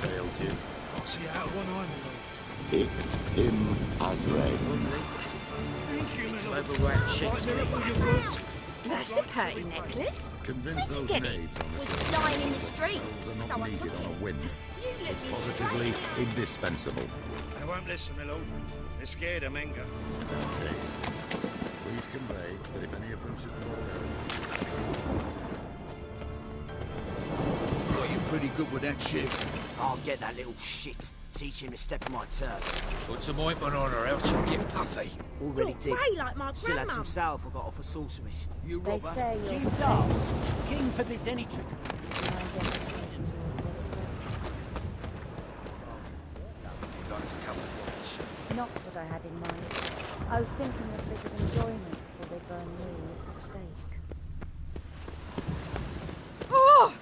what ails you. I'll see out one eye, my lord. Picked him as red. Thank you, It's my lord. overwrapped shit. Right there at your word. That's a pretty necklace. Convince Where'd you those get it? knaves on the Was surface it lying in the that street? themselves are not Someone needed took on a it. whim. You look me Positively straight. indispensable. They won't listen, my lord. They're scared of Menga. In that case, please convey that if any of them should fall down, Oh, you pretty good with that shit. I'll get that little shit. Teach him to step on my turf. Put some ointment on her, else she'll get puffy. Already You're did. grey like my Still had some grandmum. salve I got off a sorceress. You They robber. say you're King the Darth. King forbids any trick. best. My against you from your dead state. Not what I had in mind. I was thinking of a bit of enjoyment before they burn me at the stake. Oh!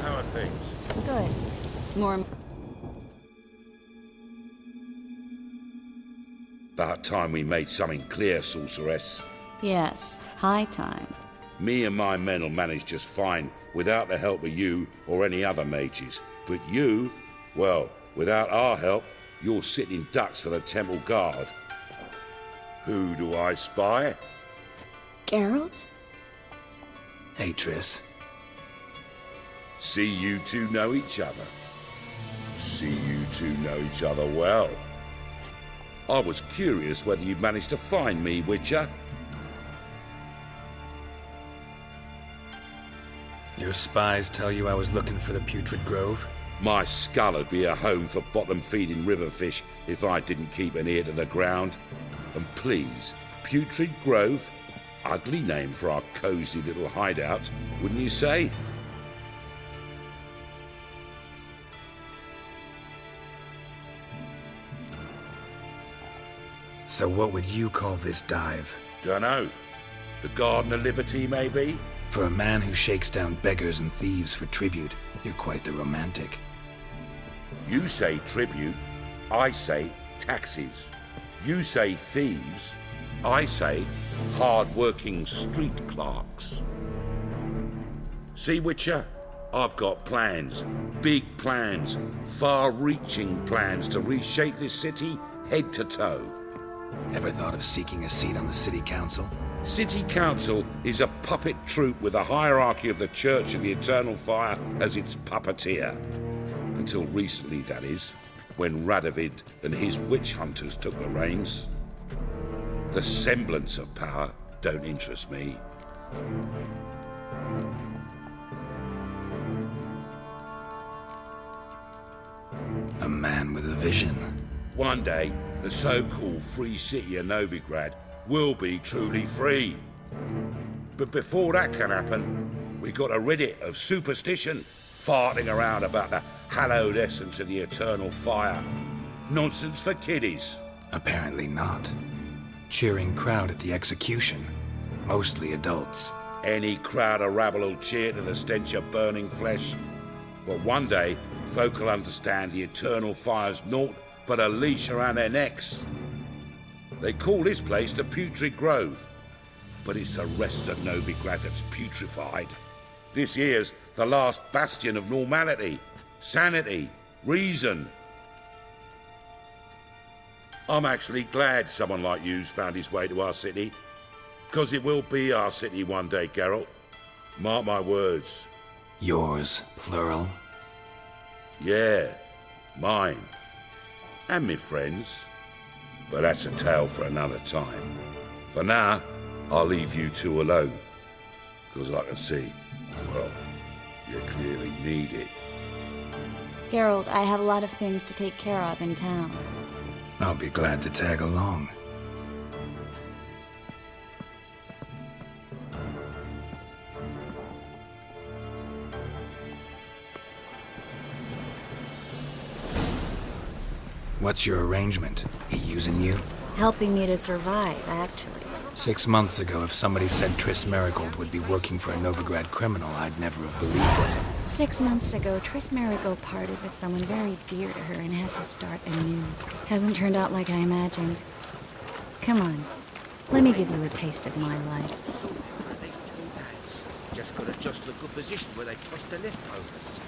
How are things? Good. More. About time we made something clear, sorceress. Yes, high time. Me and my men'll manage just fine without the help of you or any other mages. But you, well, without our help, you're sitting ducks for the temple guard. Who do I spy? Geralt? Hey, Triss. See you two know each other. See you two know each other well. I was curious whether you'd managed to find me, Witcher. Your spies tell you I was looking for the Putrid Grove? My skull would be a home for bottom-feeding river fish if I didn't keep an ear to the ground. And please, Putrid Grove? Ugly name for our cosy little hideout, wouldn't you say? So what would you call this dive? Dunno. The Garden of Liberty, maybe? For a man who shakes down beggars and thieves for tribute, you're quite the romantic. You say tribute, I say taxes. You say thieves, I say hard-working street clerks. See, Witcher? I've got plans, big plans, far-reaching plans to reshape this city head to toe. Ever thought of seeking a seat on the city council? City Council is a puppet troupe with a hierarchy of the Church of the Eternal Fire as its puppeteer. Until recently, that is, when Radovid and his witch hunters took the reins. The semblance of power don't interest me. A man with a vision. One day, the so-called free city of Novigrad will be truly free. But before that can happen, we got to rid it of superstition, farting around about the hallowed essence of the eternal fire. Nonsense for kiddies. Apparently not. Cheering crowd at the execution. Mostly adults. Any crowd of rabble will cheer to the stench of burning flesh. But one day, folk will understand the eternal fire's naught but a leash around their necks. They call this place the Putrid Grove, but it's the rest of Novigrad that's putrefied. This here's the last bastion of normality, sanity, reason. I'm actually glad someone like you's found his way to our city, 'cause it will be our city one day, Geralt. Mark my words. Yours, plural. Yeah, mine. And me friends. But that's a tale for another time. For now, I'll leave you two alone. 'Cause I can see, well, you clearly need it. Geralt, I have a lot of things to take care of in town. I'll be glad to tag along. What's your arrangement? He using you? Helping me to survive, actually. 6 months ago, if somebody said Triss Merigold would be working for a Novigrad criminal, I'd never have believed it. 6 months ago, Triss Merigold parted with someone very dear to her and had to start anew. Hasn't turned out like I imagined. Come on, let me give you a taste of my life. These 2 days. Just got to adjust the good position where they toss the leftovers.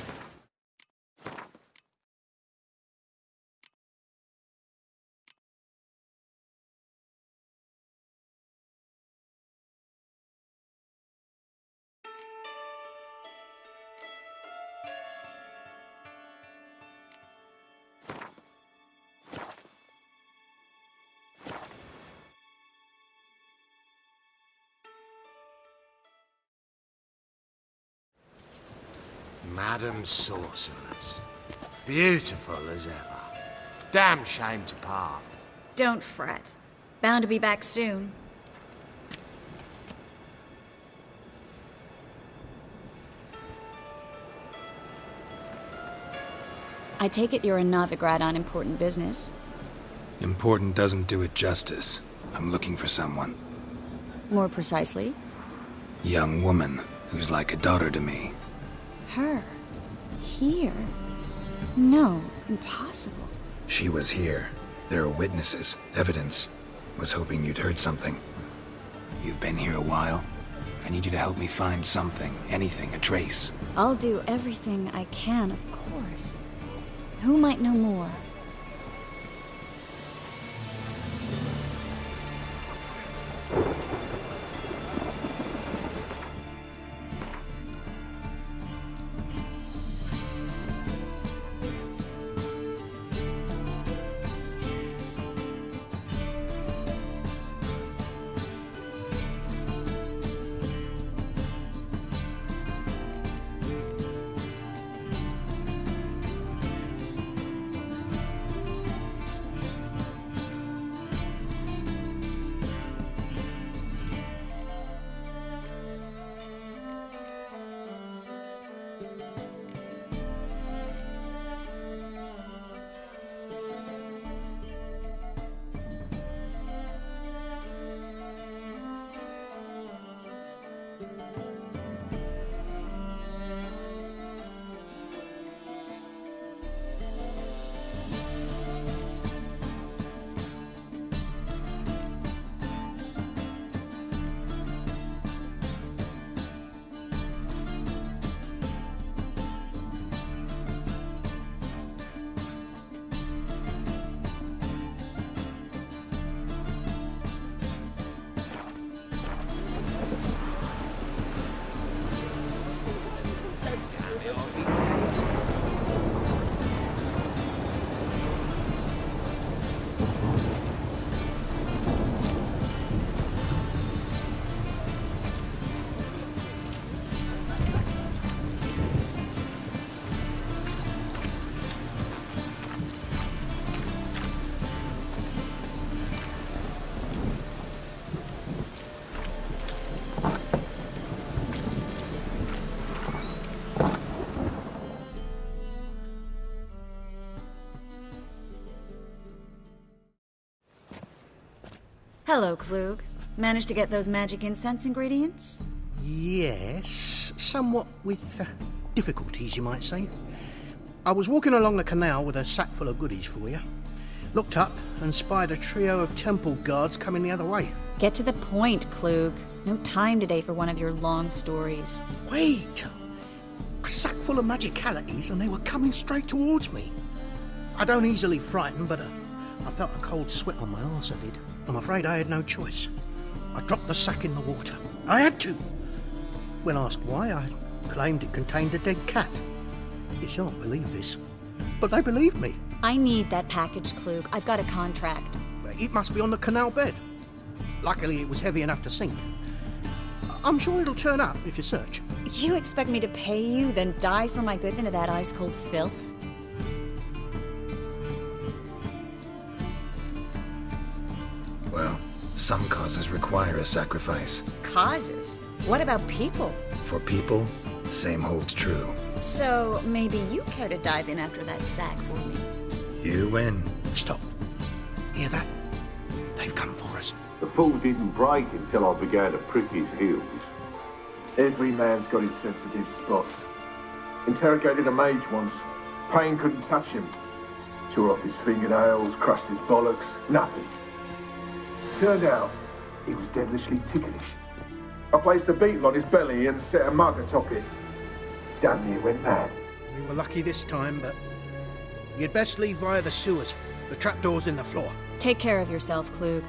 Madam Sorceress. Beautiful as ever. Damn shame to part. Don't fret. Bound to be back soon. I take it you're in Novigrad on important business. Important doesn't do it justice. I'm looking for someone. More precisely? Young woman who's like a daughter to me. Her? Here? No, impossible. She was here. There are witnesses, evidence. Was hoping you'd heard something. You've been here a while. I need you to help me find something, anything, a trace. I'll do everything I can, of course. Who might know more? Hello, Klug. Managed to get those magic incense ingredients? Yes, somewhat with difficulties, you might say. I was walking along the canal with a sack full of goodies for you. Looked up and spied a trio of temple guards coming the other way. Get to the point, Klug. No time today for one of your long stories. Wait! A sack full of magicalities and they were coming straight towards me. I don't easily frighten, but I felt a cold sweat on my arse, I did. I'm afraid I had no choice. I dropped the sack in the water. I had to. When asked why, I claimed it contained a dead cat. You shan't believe this, but they believed me. I need that package, Klug. I've got a contract. It must be on the canal bed. Luckily, it was heavy enough to sink. I'm sure it'll turn up if you search. You expect me to pay you, then dive for my goods into that ice-cold filth? Well, some causes require a sacrifice. Causes? What about people? For people, same holds true. So, maybe you care to dive in after that sack for me? You win. Stop. Hear that? They've come for us. The fall didn't break until I began to prick his heels. Every man's got his sensitive spots. Interrogated a mage once. Pain couldn't touch him. Tore off his fingernails, crushed his bollocks, nothing. Turned out, he was devilishly ticklish. I placed a beetle on his belly and set a mug atop it. Damn near went mad. We were lucky this time, but you'd best leave via the sewers. The trapdoor's in the floor. Take care of yourself, Klug.